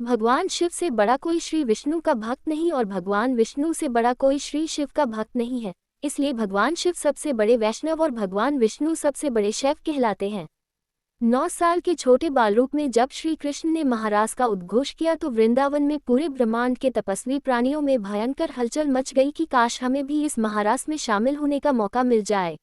भगवान शिव से बड़ा कोई श्री विष्णु का भक्त नहीं और भगवान विष्णु से बड़ा कोई श्री शिव का भक्त नहीं है। इसलिए भगवान शिव सबसे बड़े वैष्णव और भगवान विष्णु सबसे बड़े शैव कहलाते हैं। 9 साल के छोटे बाल रूप में जब श्री कृष्ण ने महारास का उद्घोष किया तो वृंदावन में पूरे ब्रह्मांड के तपस्वी प्राणियों में भयंकर हलचल मच गई कि काश हमें भी इस महारास में शामिल होने का मौका मिल जाए।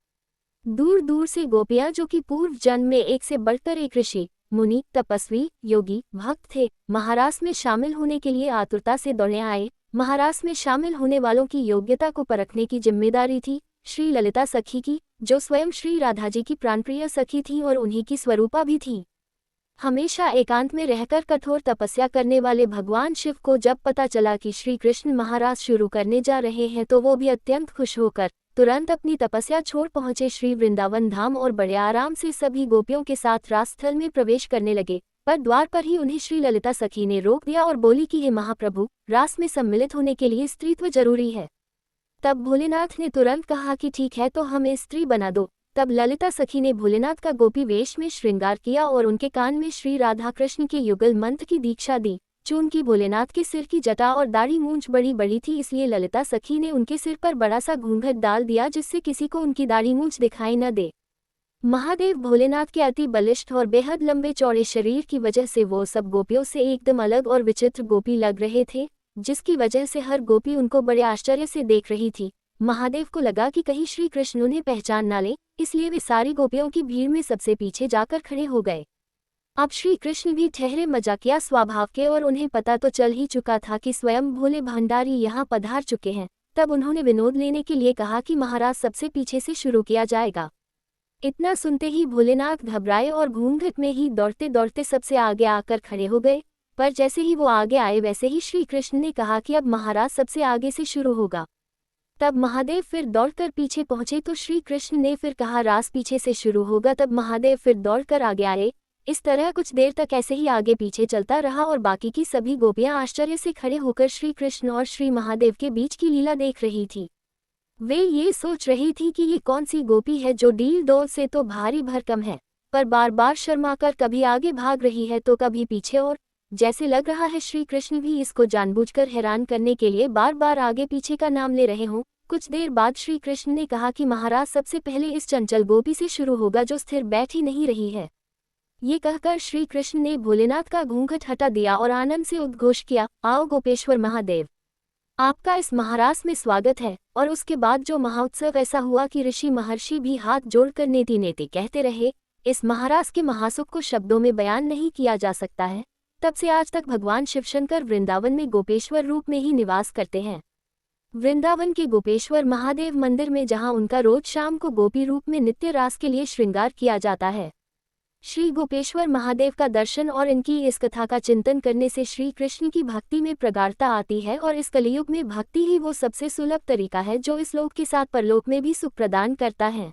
दूर दूर से गोपियां, जो कि पूर्व जन्म में एक से बढ़कर एक ऋषि, मुनि, तपस्वी, योगी, भक्त थे, महारास में शामिल होने के लिए आतुरता से दौड़े आए। महारास में शामिल होने वालों की योग्यता को परखने की जिम्मेदारी थी श्री ललिता सखी की, जो स्वयं श्री राधा जी की प्राणप्रिय सखी थी और उन्हीं की स्वरूपा भी थी। हमेशा एकांत में रहकर कठोर तपस्या करने वाले भगवान शिव को जब पता चला कि श्री कृष्ण महारास शुरू करने जा रहे हैं तो वो भी अत्यंत खुश होकर तुरंत अपनी तपस्या छोड़ पहुंचे श्री वृंदावन धाम और बड़े आराम से सभी गोपियों के साथ रासस्थल में प्रवेश करने लगे। पर द्वार पर ही उन्हें श्री ललिता सखी ने रोक दिया और बोली कि हे महाप्रभु, रास में सम्मिलित होने के लिए स्त्रीत्व जरूरी है। तब भोलेनाथ ने तुरंत कहा कि ठीक है, तो हमें स्त्री बना दो। तब ललिता सखी ने भोलेनाथ का गोपी वेश में श्रृंगार किया और उनके कान में श्री राधा कृष्ण के युगल मंत्र की दीक्षा दी। चूंकि भोलेनाथ के सिर की जटा और दाढ़ी मूंछ बड़ी बड़ी थी, इसलिए ललिता सखी ने उनके सिर पर बड़ा सा घूंघट डाल दिया जिससे किसी को उनकी दाढ़ी मूंछ दिखाई न दे। महादेव भोलेनाथ के अति बलिष्ठ और बेहद लंबे चौड़े शरीर की वजह से वो सब गोपियों से एकदम अलग और विचित्र गोपी लग रहे थे, जिसकी वजह से हर गोपी उनको बड़े आश्चर्य से देख रही थी। महादेव को लगा कि कहीं श्री कृष्ण उन्हें पहचान ना ले, इसलिए वे सारी गोपियों की भीड़ में सबसे पीछे जाकर खड़े हो गए। अब श्री कृष्ण भी ठहरे मजाकिया स्वभाव के और उन्हें पता तो चल ही चुका था कि स्वयं भोले भंडारी यहाँ पधार चुके हैं। तब उन्होंने विनोद लेने के लिए कहा कि महाराज सबसे पीछे से शुरू किया जाएगा। इतना सुनते ही भोलेनाथ घबराए और घूंघट में ही दौड़ते दौड़ते सबसे आगे आकर खड़े हो गए। पर जैसे ही वो आगे आए वैसे ही श्री कृष्ण ने कहा कि अब महाराज सबसे आगे से शुरू होगा। तब महादेव फिर दौड़कर पीछे पहुंचे तो श्री कृष्ण ने फिर कहा रास पीछे से शुरू होगा। तब महादेव फिर दौड़कर आगे आए। इस तरह कुछ देर तक ऐसे ही आगे पीछे चलता रहा और बाकी की सभी गोपियां आश्चर्य से खड़े होकर श्री कृष्ण और श्री महादेव के बीच की लीला देख रही थी। वे ये सोच रही थी कि ये कौन सी गोपी है जो डील डोल से तो भारी भरकम है, पर बार बार शर्माकर कभी आगे भाग रही है तो कभी पीछे, और जैसे लग रहा है श्री कृष्ण भी इसको जानबूझकर हैरान करने के लिए बार बार आगे पीछे का नाम ले रहे हों। कुछ देर बाद श्री कृष्ण ने कहा कि महाराज सबसे पहले इस चंचल गोपी से शुरू होगा जो स्थिर बैठ ही नहीं रही है। ये कहकर श्री कृष्ण ने भोलेनाथ का घूंघट हटा दिया और आनंद से उद्घोष किया, आओ गोपेश्वर महादेव, आपका इस महारास में स्वागत है। और उसके बाद जो महोत्सव ऐसा हुआ कि ऋषि महर्षि भी हाथ जोड़कर नेति नेति कहते रहे। इस महारास के महासुख को शब्दों में बयान नहीं किया जा सकता है। तब से आज तक भगवान शिवशंकर वृंदावन में गोपेश्वर रूप में ही निवास करते हैं। वृंदावन के गोपेश्वर महादेव मंदिर में जहां उनका रोज शाम को गोपी रूप में नित्य रास के लिए श्रृंगार किया जाता है। श्री गोपेश्वर महादेव का दर्शन और इनकी इस कथा का चिंतन करने से श्री कृष्ण की भक्ति में प्रगाढ़ता आती है और इस कलियुग में भक्ति ही वो सबसे सुलभ तरीका है जो इस लोक के साथ परलोक में भी सुख प्रदान करता है।